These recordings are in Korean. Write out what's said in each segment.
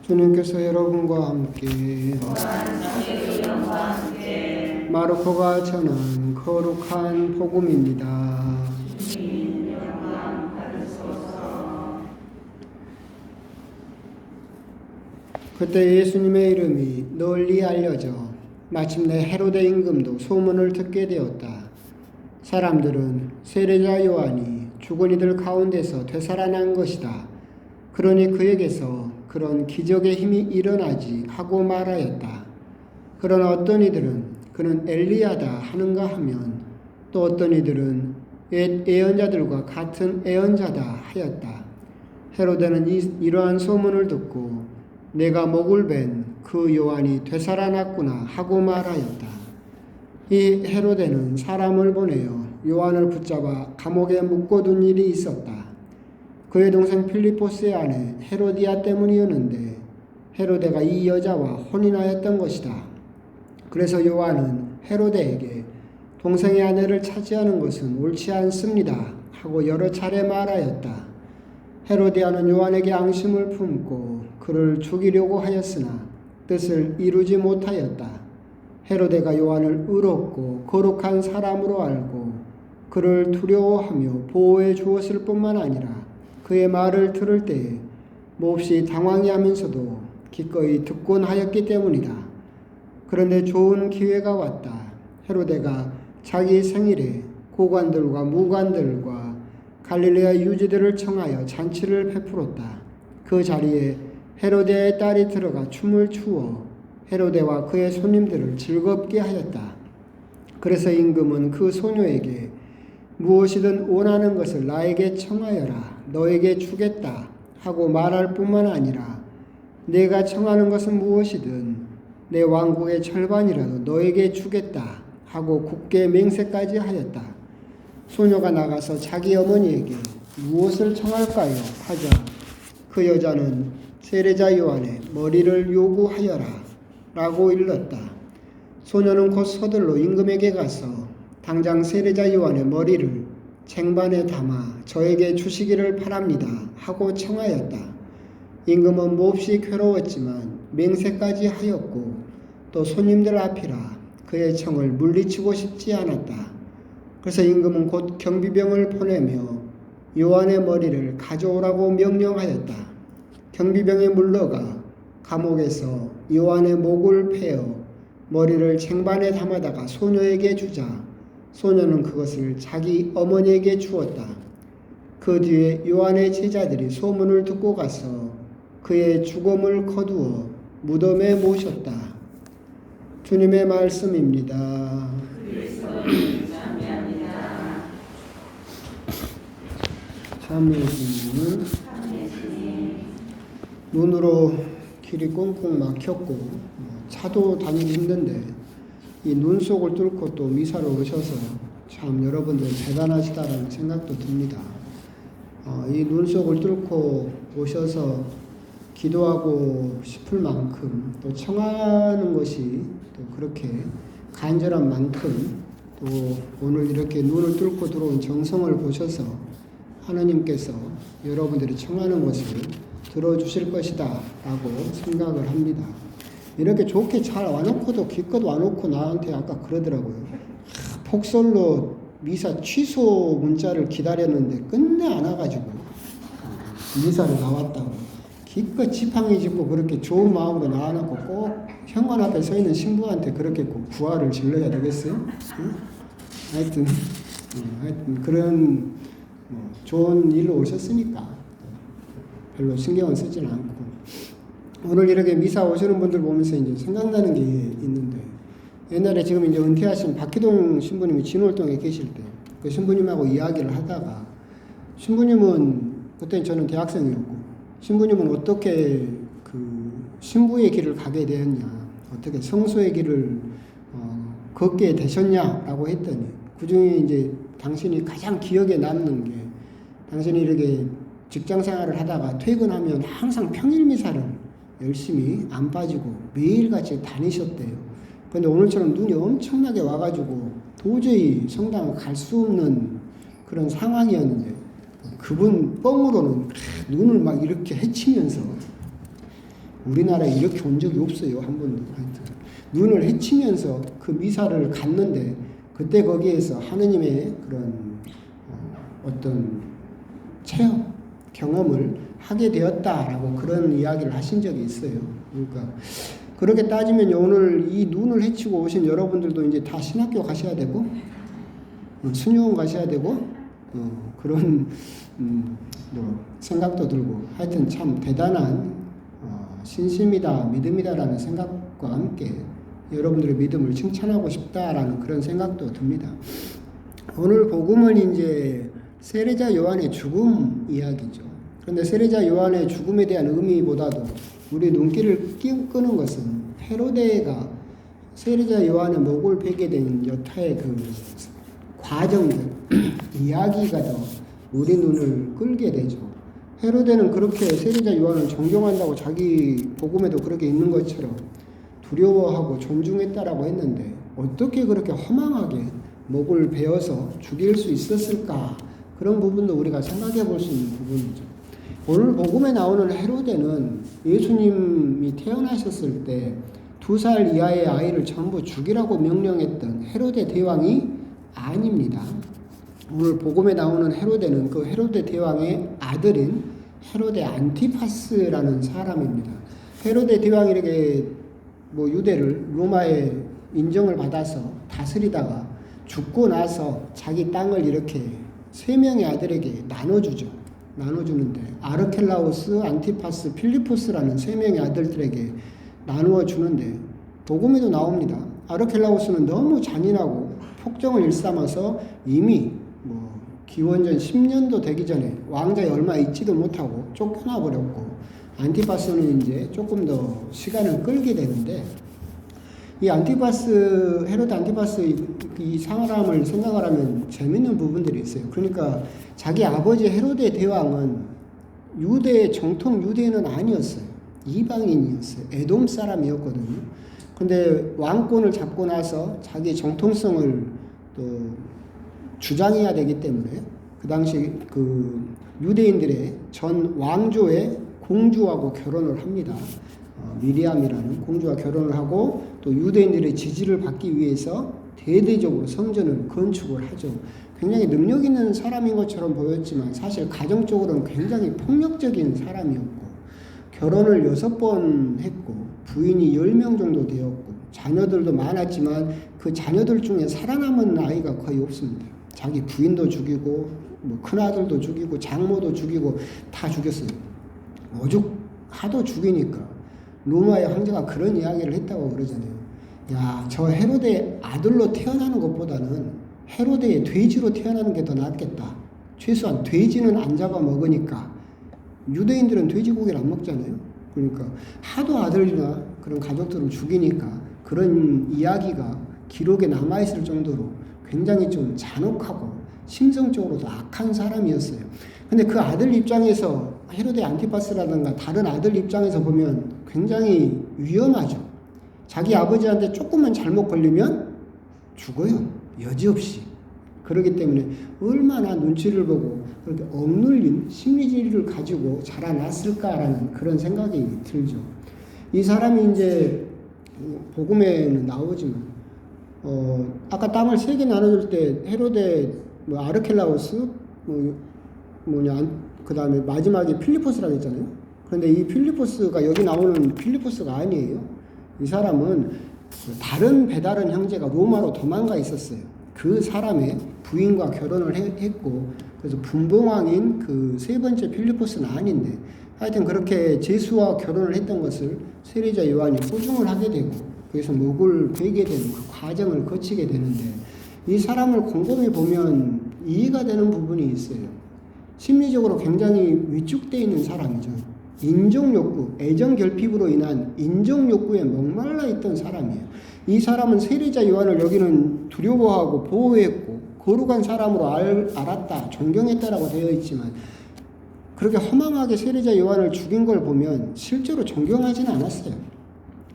주님께서 여러분과 함께 마르코가 전한 거룩한 복음입니다. 그때 예수님의 이름이 널리 알려져 마침내 헤로데 임금도 소문을 듣게 되었다. 사람들은 세례자 요한이 죽은 이들 가운데서 되살아난 것이다. 그러니 그에게서 그런 기적의 힘이 일어나지 하고 말하였다. 그러나 어떤 이들은 그는 엘리야다 하는가 하면 또 어떤 이들은 예언자들과 같은 예언자다 하였다. 헤로데는 이러한 소문을 듣고 내가 목을 벤 그 요한이 되살아났구나 하고 말하였다. 이 헤로데는 사람을 보내어 요한을 붙잡아 감옥에 묶어둔 일이 있었다. 그의 동생 필리포스의 아내 헤로디아 때문이었는데 헤로데가 이 여자와 혼인하였던 것이다. 그래서 요한은 헤로데에게 동생의 아내를 차지하는 것은 옳지 않습니다 하고 여러 차례 말하였다. 헤로디아는 요한에게 앙심을 품고 그를 죽이려고 하였으나 뜻을 이루지 못하였다. 헤로데가 요한을 의롭고 거룩한 사람으로 알고 그를 두려워하며 보호해 주었을 뿐만 아니라 그의 말을 들을 때에 몹시 당황해 하면서도 기꺼이 듣곤 하였기 때문이다. 그런데 좋은 기회가 왔다. 헤로데가 자기 생일에 고관들과 무관들과 갈릴레아 유지들을 청하여 잔치를 베풀었다. 그 자리에 헤로데의 딸이 들어가 춤을 추어 헤로데와 그의 손님들을 즐겁게 하였다. 그래서 임금은 그 소녀에게 무엇이든 원하는 것을 나에게 청하여라. 너에게 주겠다 하고 말할 뿐만 아니라 내가 청하는 것은 무엇이든 내 왕국의 절반이라도 너에게 주겠다 하고 굳게 맹세까지 하였다. 소녀가 나가서 자기 어머니에게 무엇을 청할까요? 하자 그 여자는 세례자 요한의 머리를 요구하여라 라고 일렀다. 소녀는 곧 서둘러 임금에게 가서 당장 세례자 요한의 머리를 쟁반에 담아 저에게 주시기를 바랍니다 하고 청하였다. 임금은 몹시 괴로웠지만 맹세까지 하였고 또 손님들 앞이라 그의 청을 물리치고 싶지 않았다. 그래서 임금은 곧 경비병을 보내며 요한의 머리를 가져오라고 명령하였다. 경비병이 물러가 감옥에서 요한의 목을 베어 머리를 쟁반에 담아다가 소녀에게 주자 소녀는 그것을 자기 어머니에게 주었다. 그 뒤에 요한의 제자들이 소문을 듣고 가서 그의 죽음을 거두어 무덤에 모셨다. 주님의 말씀입니다. 참여해 주님은 눈으로 길이 꽁꽁 막혔고 차도 다니기 힘든데 이 눈 속을 뚫고 또 미사로 오셔서 참 여러분들 대단하시다라는 생각도 듭니다. 이 눈 속을 뚫고 오셔서 기도하고 싶을 만큼 또 청하는 것이 또 그렇게 간절한 만큼 또 오늘 이렇게 눈을 뚫고 들어온 정성을 보셔서 하나님께서 여러분들이 청하는 것을 들어주실 것이다 라고 생각을 합니다. 이렇게 좋게 잘 와놓고도 기껏 와놓고 나한테 아까 그러더라고요. 폭설로 미사 취소 문자를 기다렸는데 끝내 안 와가지고 미사를 나왔다고. 기껏 지팡이 짚고 그렇게 좋은 마음으로 나와놓고 꼭 현관 앞에 서 있는 신부한테 그렇게 꼭 구화를 질러야 되겠어요? 응? 하여튼 그런 좋은 일로 오셨으니까 별로 신경을 쓰지는 않고 오늘 이렇게 미사 오시는 분들 보면서 이제 생각나는 게 있는데 옛날에 지금 이제 은퇴하신 박희동 신부님이 진월동에 계실 때 그 신부님하고 이야기를 하다가 신부님은 그때 저는 대학생이었고 신부님은 어떻게 그 신부의 길을 가게 되었냐 어떻게 성소의 길을 걷게 되셨냐라고 했더니 그 중에 이제 당신이 가장 기억에 남는 게 당신이 이렇게 직장 생활을 하다가 퇴근하면 항상 평일 미사를 열심히 안 빠지고 매일같이 다니셨대요. 그런데 오늘처럼 눈이 엄청나게 와가지고 도저히 성당을 갈 수 없는 그런 상황이었는데 그분 뻥으로는 눈을 막 이렇게 헤치면서 우리나라에 이렇게 온 적이 없어요. 한 번도. 하여튼 눈을 헤치면서 그 미사를 갔는데 그때 거기에서 하느님의 그런 어떤 체험, 경험을 하게 되었다라고 그런 이야기를 하신 적이 있어요. 그러니까 그렇게 따지면 오늘 이 눈을 헤치고 오신 여러분들도 이제 다 신학교 가셔야 되고 순교원 가셔야 되고 그런 생각도 들고 하여튼 참 대단한 신심이다 믿음이다라는 생각과 함께 여러분들의 믿음을 칭찬하고 싶다라는 그런 생각도 듭니다. 오늘 복음은 이제 세례자 요한의 죽음 이야기죠. 그런데 세례자 요한의 죽음에 대한 의미보다도 우리 눈길을 끄는 것은 헤로데가 세례자 요한의 목을 베게 된 여타의 그 과정들, 이야기가 더 우리 눈을 끌게 되죠. 헤로데는 그렇게 세례자 요한을 존경한다고 자기 복음에도 그렇게 있는 것처럼 두려워하고 존중했다라고 했는데 어떻게 그렇게 허망하게 목을 베어서 죽일 수 있었을까? 그런 부분도 우리가 생각해 볼 수 있는 부분이죠. 오늘 복음에 나오는 헤로데는 예수님이 태어나셨을 때 2살 이하의 아이를 전부 죽이라고 명령했던 헤로데 대왕이 아닙니다. 오늘 복음에 나오는 헤로데는 그 헤로데 대왕의 아들인 헤로데 안티파스라는 사람입니다. 헤로데 대왕이 이렇게 유대를 로마에 인정을 받아서 다스리다가 죽고 나서 자기 땅을 이렇게 3명의 아들에게 나눠주는데 아르켈라우스, 안티파스, 필리포스라는 3명의 아들들에게 나누어 주는데 복음에도 나옵니다. 아르켈라우스는 너무 잔인하고 폭정을 일삼아서 이미 기원전 10년도 되기 전에 왕자에 얼마 있지도 못하고 쫓겨나 버렸고 안티파스는 이제 조금 더 시간을 끌게 되는데 이 안티파스, 헤로데 안티파스 이 사람을 생각을 하면 재밌는 부분들이 있어요. 그러니까 자기 아버지 헤로데 대왕은 정통 유대인은 아니었어요. 이방인이었어요. 에돔 사람이었거든요. 근데 왕권을 잡고 나서 자기 정통성을 또 주장해야 되기 때문에 그 당시 그 유대인들의 전 왕조의 공주하고 결혼을 합니다. 미리암이라는 공주와 결혼을 하고 또 유대인들의 지지를 받기 위해서 대대적으로 성전을 건축을 하죠. 굉장히 능력 있는 사람인 것처럼 보였지만 사실 가정적으로는 굉장히 폭력적인 사람이었고 결혼을 6번 했고 부인이 10명 정도 되었고 자녀들도 많았지만 그 자녀들 중에 살아남은 아이가 거의 없습니다. 자기 부인도 죽이고 큰아들도 죽이고 장모도 죽이고 다 죽였어요. 오죽 하도 죽이니까 로마의 황제가 그런 이야기를 했다고 그러잖아요. 야, 저 헤로데 아들로 태어나는 것보다는 헤로데의 돼지로 태어나는 게 더 낫겠다. 최소한 돼지는 안 잡아먹으니까. 유대인들은 돼지고기를 안 먹잖아요. 그러니까 하도 아들이나 그런 가족들을 죽이니까 그런 이야기가 기록에 남아있을 정도로 굉장히 좀 잔혹하고 심성적으로도 악한 사람이었어요. 근데 그 아들 입장에서 헤로데 안티파스라든가 다른 아들 입장에서 보면 굉장히 위험하죠. 자기 아버지한테 조금만 잘못 걸리면 죽어요. 여지없이. 그렇기 때문에 얼마나 눈치를 보고 그렇게 억눌린 심리질을 가지고 자라났을까라는 그런 생각이 들죠. 이 사람이 이제 복음에는 나오지만 아까 땅을 3개 나눠줄 때 헤로데 아르켈라우스 그 다음에 마지막에 필리포스라고 했잖아요. 그런데 이 필리포스가 여기 나오는 필리포스가 아니에요. 이 사람은 다른 배다른 형제가 로마로 도망가 있었어요. 그 사람의 부인과 결혼을 했고 그래서 분봉왕인 그 3번째 필리포스는 아닌데 하여튼 그렇게 제수와 결혼을 했던 것을 세례자 요한이 포중을 하게 되고 그래서 목을 베게 되는 그 과정을 거치게 되는데 이 사람을 곰곰이 보면 이해가 되는 부분이 있어요. 심리적으로 굉장히 위축되어 있는 사람이죠. 인종욕구, 애정결핍으로 인한 인종욕구에 목말라 있던 사람이에요. 이 사람은 세례자 요한을 여기는 두려워하고 보호했고 거룩한 사람으로 알았다, 존경했다라고 되어 있지만 그렇게 허망하게 세례자 요한을 죽인 걸 보면 실제로 존경하지는 않았어요.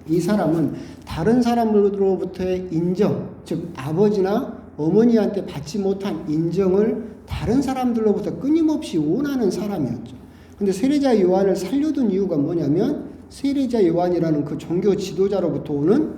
이 사람은 다른 사람들로부터의 인정, 즉 아버지나 어머니한테 받지 못한 인정을 다른 사람들로부터 끊임없이 원하는 사람이었죠. 근데 세례자 요한을 살려둔 이유가 뭐냐면 세례자 요한이라는 그 종교 지도자로부터 오는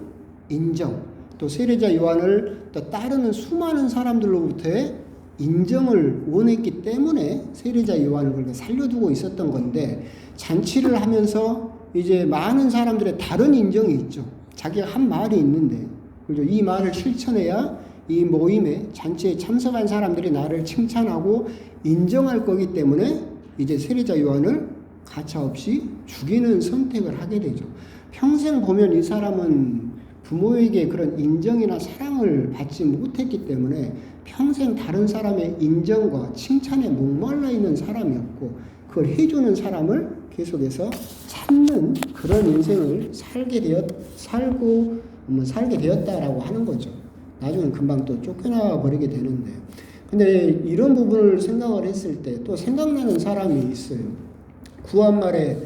인정, 또 세례자 요한을 또 따르는 수많은 사람들로부터의 인정을 원했기 때문에 세례자 요한을 그렇게 살려두고 있었던 건데, 잔치를 하면서 이제 많은 사람들의 다른 인정이 있죠. 자기가 한 말이 있는데, 그죠? 이 말을 실천해야 이 모임에, 잔치에 참석한 사람들이 나를 칭찬하고 인정할 거기 때문에 이제 세례자 요한을 가차없이 죽이는 선택을 하게 되죠. 평생 보면 이 사람은 부모에게 그런 인정이나 사랑을 받지 못했기 때문에 평생 다른 사람의 인정과 칭찬에 목말라 있는 사람이었고, 그걸 해주는 사람을 계속해서 찾는 그런 인생을 살게 되었다라고 하는 거죠. 나중에 금방 또 쫓겨나 버리게 되는데, 근데 이런 부분을 생각을 했을 때 또 생각나는 사람이 있어요. 구한말에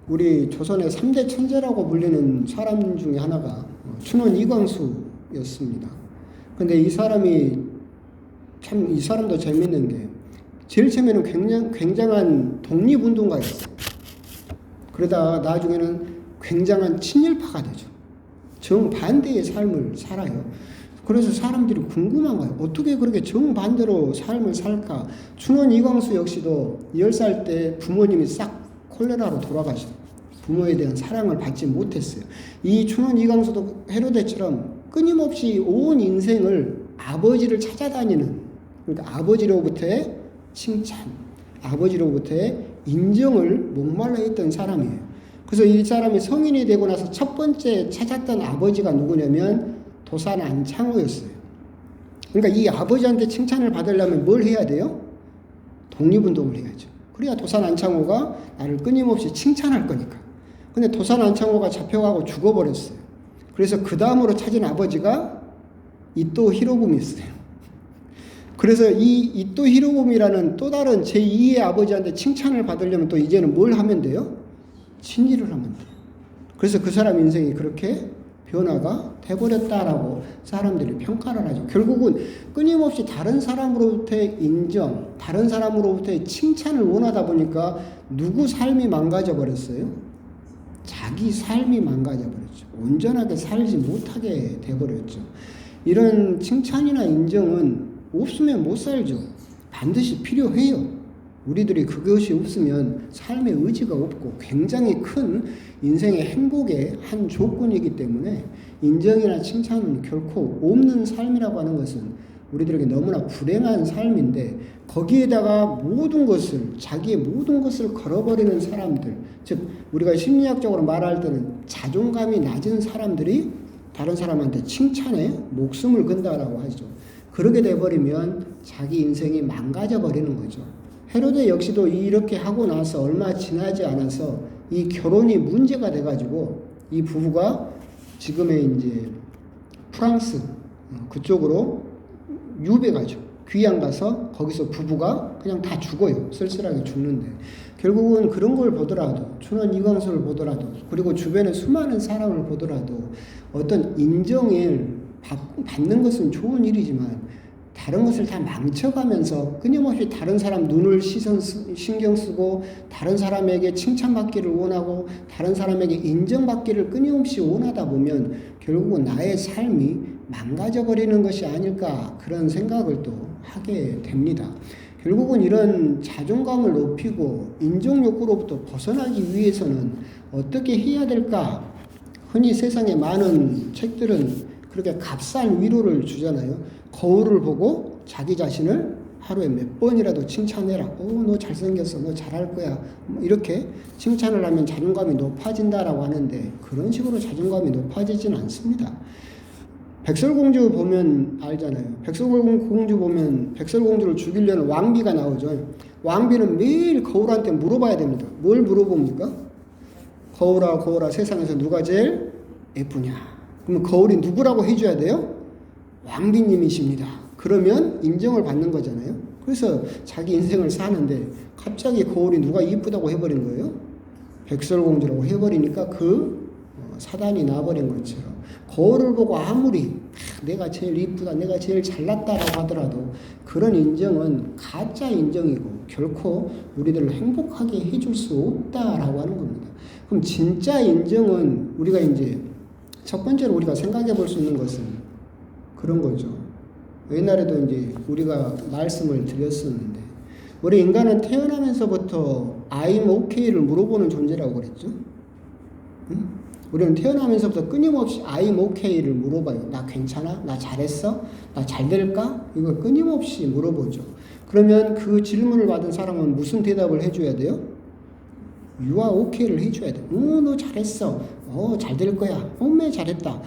우리 조선의 3대 천재라고 불리는 사람 중에 하나가 춘원 이광수였습니다. 근데 이 사람도 재밌는 게, 제일 처음에는 굉장한 독립운동가였어요. 그러다 나중에는 굉장한 친일파가 되죠. 정반대의 삶을 살아요. 그래서 사람들이 궁금한 거예요. 어떻게 그렇게 정반대로 삶을 살까? 춘원 이광수 역시도 10살 때 부모님이 싹 콜레라로 돌아가시고 부모에 대한 사랑을 받지 못했어요. 이 춘원 이광수도 헤로데처럼 끊임없이 온 인생을 아버지를 찾아다니는, 그러니까 아버지로부터의 칭찬, 아버지로부터의 인정을 목말라 했던 사람이에요. 그래서 이 사람이 성인이 되고 나서 첫 번째 찾았던 아버지가 누구냐면 도산 안창호였어요. 그러니까 이 아버지한테 칭찬을 받으려면 뭘 해야 돼요? 독립운동을 해야죠. 그래야 도산 안창호가 나를 끊임없이 칭찬할 거니까. 근데 도산 안창호가 잡혀가고 죽어버렸어요. 그래서 그 다음으로 찾은 아버지가 이토 히로부미였어요. 그래서 이 이토 히로부미라는 또 다른 제2의 아버지한테 칭찬을 받으려면 또 이제는 뭘 하면 돼요? 친일을 하면 돼요. 그래서 그 사람 인생이 그렇게 변화가 돼버렸다라고 사람들이 평가를 하죠. 결국은 끊임없이 다른 사람으로부터의 인정, 다른 사람으로부터의 칭찬을 원하다 보니까 누구 삶이 망가져 버렸어요? 자기 삶이 망가져 버렸죠. 온전하게 살지 못하게 돼버렸죠. 이런 칭찬이나 인정은 없으면 못 살죠. 반드시 필요해요. 우리들이 그것이 없으면 삶의 의지가 없고 굉장히 큰 인생의 행복의 한 조건이기 때문에 인정이나 칭찬은 결코 없는 삶이라고 하는 것은 우리들에게 너무나 불행한 삶인데, 거기에다가 모든 것을, 자기의 모든 것을 걸어버리는 사람들, 즉 우리가 심리학적으로 말할 때는 자존감이 낮은 사람들이 다른 사람한테 칭찬에 목숨을 건다라고 하죠. 그렇게 돼버리면 자기 인생이 망가져 버리는 거죠. 헤로데 역시도 이렇게 하고 나서 얼마 지나지 않아서 이 결혼이 문제가 돼가지고 이 부부가 지금의 이제 프랑스 그쪽으로 유배 가죠. 귀양 가서 거기서 부부가 그냥 다 죽어요. 쓸쓸하게 죽는데, 결국은 그런 걸 보더라도, 춘원 이광수를 보더라도, 그리고 주변의 수많은 사람을 보더라도 어떤 인정을 받는 것은 좋은 일이지만 다른 것을 다 망쳐가면서 끊임없이 다른 사람 눈을 신경 쓰고 다른 사람에게 칭찬받기를 원하고 다른 사람에게 인정받기를 끊임없이 원하다 보면 결국은 나의 삶이 망가져버리는 것이 아닐까, 그런 생각을 또 하게 됩니다. 결국은 이런 자존감을 높이고 인정욕구로부터 벗어나기 위해서는 어떻게 해야 될까? 흔히 세상에 많은 책들은 그렇게 값싼 위로를 주잖아요. 거울을 보고 자기 자신을 하루에 몇 번이라도 칭찬해라. 너 잘생겼어. 너 잘할 거야. 이렇게 칭찬을 하면 자존감이 높아진다라고 하는데, 그런 식으로 자존감이 높아지진 않습니다. 백설공주 보면 알잖아요. 백설공주 보면 백설공주를 죽이려는 왕비가 나오죠. 왕비는 매일 거울한테 물어봐야 됩니다. 뭘 물어봅니까? 거울아, 거울아, 세상에서 누가 제일 예쁘냐? 그러면 거울이 누구라고 해줘야 돼요? 왕비님이십니다. 그러면 인정을 받는 거잖아요. 그래서 자기 인생을 사는데 갑자기 거울이 누가 이쁘다고 해버린 거예요? 백설공주라고 해버리니까 그 사단이 나버린 것처럼 거울을 보고 아무리 내가 제일 이쁘다, 내가 제일 잘났다라고 하더라도 그런 인정은 가짜 인정이고 결코 우리들을 행복하게 해줄 수 없다라고 하는 겁니다. 그럼 진짜 인정은 우리가 이제 첫 번째로 우리가 생각해 볼 수 있는 것은 그런 거죠. 옛날에도 이제 우리가 말씀을 드렸었는데, 우리 인간은 태어나면서부터 I'm okay를 물어보는 존재라고 그랬죠. 응? 우리는 태어나면서부터 끊임없이 I'm okay를 물어봐요. 나 괜찮아? 나 잘했어? 나 잘 될까? 이걸 끊임없이 물어보죠. 그러면 그 질문을 받은 사람은 무슨 대답을 해줘야 돼요? You are okay를 해줘야 돼. 너 잘했어. 잘 될 거야. 엄매 잘했다.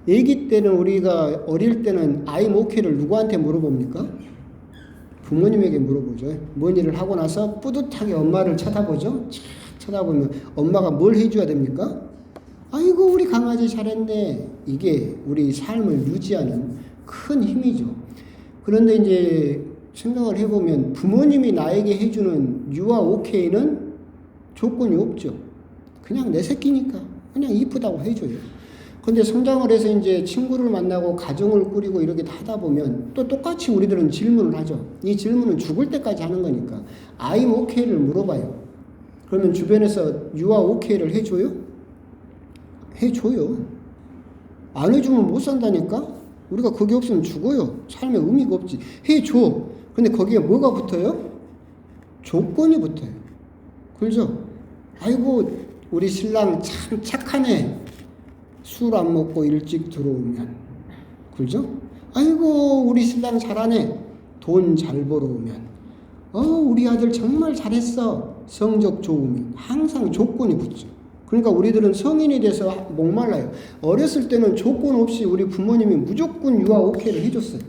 애기 때는 우리가 어릴 때는 I'm okay를 누구한테 물어봅니까? 부모님에게 물어보죠. 뭔 일을 하고 나서 뿌듯하게 엄마를 쳐다보죠. 쳐다보면 엄마가 뭘 해줘야 됩니까? 아이고 우리 강아지 잘했네. 이게 우리 삶을 유지하는 큰 힘이죠. 그런데 이제 생각을 해보면 부모님이 나에게 해주는 You are okay는 조건이 없죠. 그냥 내 새끼니까 그냥 이쁘다고 해줘요. 근데 성장을 해서 이제 친구를 만나고 가정을 꾸리고 이렇게 하다 보면 또 똑같이 우리들은 질문을 하죠. 이 질문은 죽을 때까지 하는 거니까 I'm okay를 물어봐요. 그러면 주변에서 You are okay를 해줘요? 해줘요. 안 해주면 못 산다니까? 우리가 그게 없으면 죽어요. 삶에 의미가 없지. 해줘. 근데 거기에 뭐가 붙어요? 조건이 붙어요. 그렇죠? 아이고 우리 신랑 참 착하네. 술 안 먹고 일찍 들어오면. 그죠? 아이고 우리 신랑 잘하네. 돈 잘 벌어오면. 우리 아들 정말 잘했어. 성적 좋으면. 항상 조건이 붙죠. 그러니까 우리들은 성인이 돼서 목말라요. 어렸을 때는 조건 없이 우리 부모님이 무조건 유아 오케이를 해줬어요.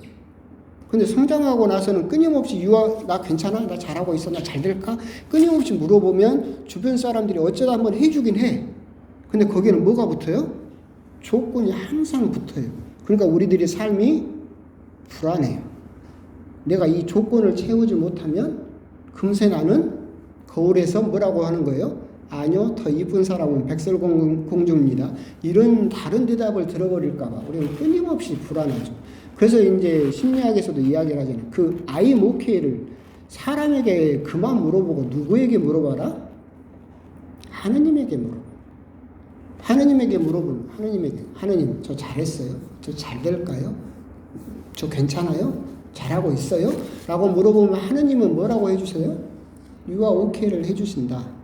근데 성장하고 나서는 끊임없이 나 괜찮아? 나 잘하고 있어? 나 잘 될까? 끊임없이 물어보면 주변 사람들이 어쩌다 한번 해주긴 해. 근데 거기에는 뭐가 붙어요? 조건이 항상 붙어요. 그러니까 우리들의 삶이 불안해요. 내가 이 조건을 채우지 못하면 금세 나는 거울에서 뭐라고 하는 거예요? 아니요, 더 이쁜 사람은 백설공주입니다. 이런 다른 대답을 들어버릴까봐 우리는 끊임없이 불안하죠. 그래서 이제 심리학에서도 이야기를 하잖아요. 그 I'm okay를 사람에게 그만 물어보고 누구에게 물어봐라? 하느님에게 물어봐. 하느님에게 물어보는 하느님 저 잘했어요? 저 잘 될까요? 저 괜찮아요? 잘하고 있어요? 라고 물어보면 하느님은 뭐라고 해주세요? You are okay를 해주신다.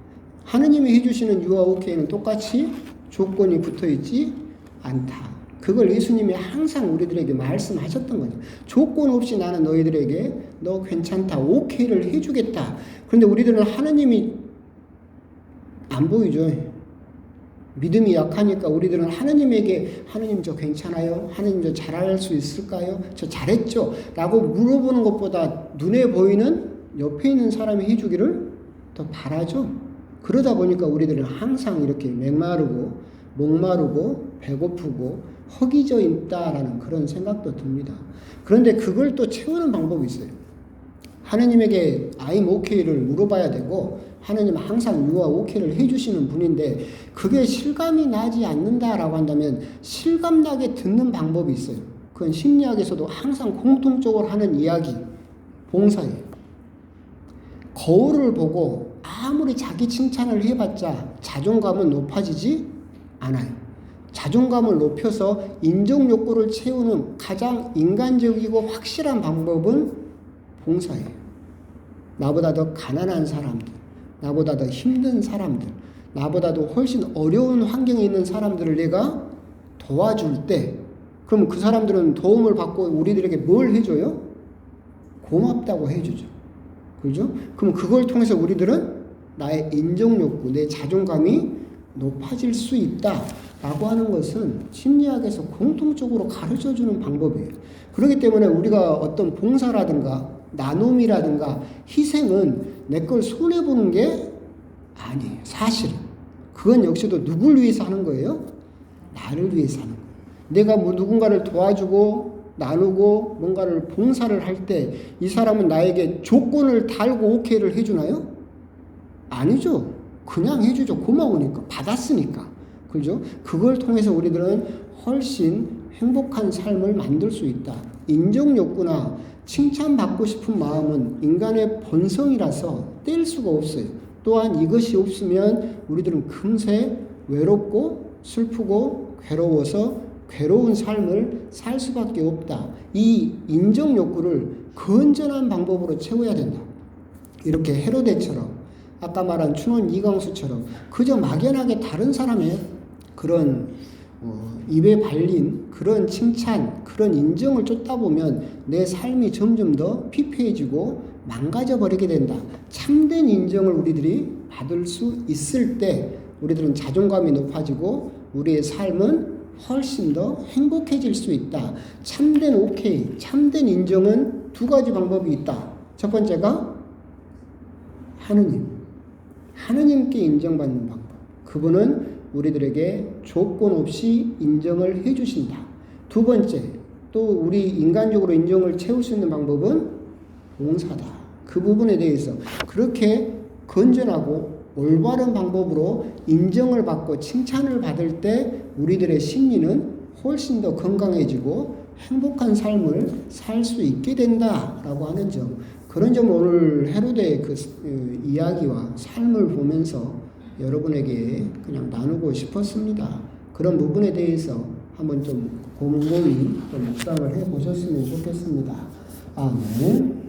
하느님이 해주시는 You are okay는 똑같이 조건이 붙어있지 않다. 그걸 예수님이 항상 우리들에게 말씀하셨던 거죠. 조건 없이 나는 너희들에게 너 괜찮다, 오케이를 해주겠다. 그런데 우리들은 하느님이 안 보이죠. 믿음이 약하니까 우리들은 하느님에게 하느님 저 괜찮아요? 하느님 저 잘할 수 있을까요? 저 잘했죠? 라고 물어보는 것보다 눈에 보이는 옆에 있는 사람이 해주기를 더 바라죠. 그러다 보니까 우리들은 항상 이렇게 맹마르고 목마르고 배고프고 허기져 있다라는 그런 생각도 듭니다. 그런데 그걸 또 채우는 방법이 있어요. 하느님에게 I'm okay를 물어봐야 되고 하느님은 항상 You are okay를 해주시는 분인데 그게 실감이 나지 않는다라고 한다면 실감나게 듣는 방법이 있어요. 그건 심리학에서도 항상 공통적으로 하는 이야기, 봉사예요. 거울을 보고 아무리 자기 칭찬을 해봤자 자존감은 높아지지 않아요. 자존감을 높여서 인정 욕구를 채우는 가장 인간적이고 확실한 방법은 봉사예요. 나보다 더 가난한 사람들, 나보다 더 힘든 사람들, 나보다도 훨씬 어려운 환경에 있는 사람들을 내가 도와줄 때 그럼 그 사람들은 도움을 받고 우리들에게 뭘 해줘요? 고맙다고 해주죠. 그죠? 그럼 그걸 통해서 우리들은 나의 인정 욕구, 내 자존감이 높아질 수 있다라고 하는 것은 심리학에서 공통적으로 가르쳐주는 방법이에요. 그렇기 때문에 우리가 어떤 봉사라든가 나눔이라든가 희생은 내 걸 손해보는 게 아니에요. 사실은. 그건 역시도 누굴 위해서 하는 거예요? 나를 위해서 하는 거예요. 내가 누군가를 도와주고 나누고 뭔가를 봉사를 할 때 이 사람은 나에게 조건을 달고 오케이를 해주나요? 아니죠. 그냥 해주죠. 고마우니까. 받았으니까. 그죠? 그걸 통해서 우리들은 훨씬 행복한 삶을 만들 수 있다. 인정 욕구나 칭찬받고 싶은 마음은 인간의 본성이라서 뗄 수가 없어요. 또한 이것이 없으면 우리들은 금세 외롭고 슬프고 괴로워서 괴로운 삶을 살 수밖에 없다. 이 인정 욕구를 건전한 방법으로 채워야 된다. 이렇게 헤로데처럼 아까 말한 춘원 이광수처럼 그저 막연하게 다른 사람의 그런 입에 발린 그런 칭찬, 그런 인정을 쫓다 보면 내 삶이 점점 더 피폐해지고 망가져 버리게 된다. 참된 인정을 우리들이 받을 수 있을 때 우리들은 자존감이 높아지고 우리의 삶은 훨씬 더 행복해질 수 있다. 참된 오케이, 참된 인정은 두 가지 방법이 있다. 첫 번째가 하느님께 인정받는 방법. 그분은 우리들에게 조건 없이 인정을 해주신다. 두 번째, 또 우리 인간적으로 인정을 채울 수 있는 방법은 봉사다. 그 부분에 대해서 그렇게 건전하고 올바른 방법으로 인정을 받고 칭찬을 받을 때 우리들의 심리는 훨씬 더 건강해지고 행복한 삶을 살 수 있게 된다라고 하는 점. 그런 점을 오늘 헤로데의 그 이야기와 삶을 보면서 여러분에게 그냥 나누고 싶었습니다. 그런 부분에 대해서 한번 좀 곰곰이 좀 묵상을 해 보셨으면 좋겠습니다. 아멘.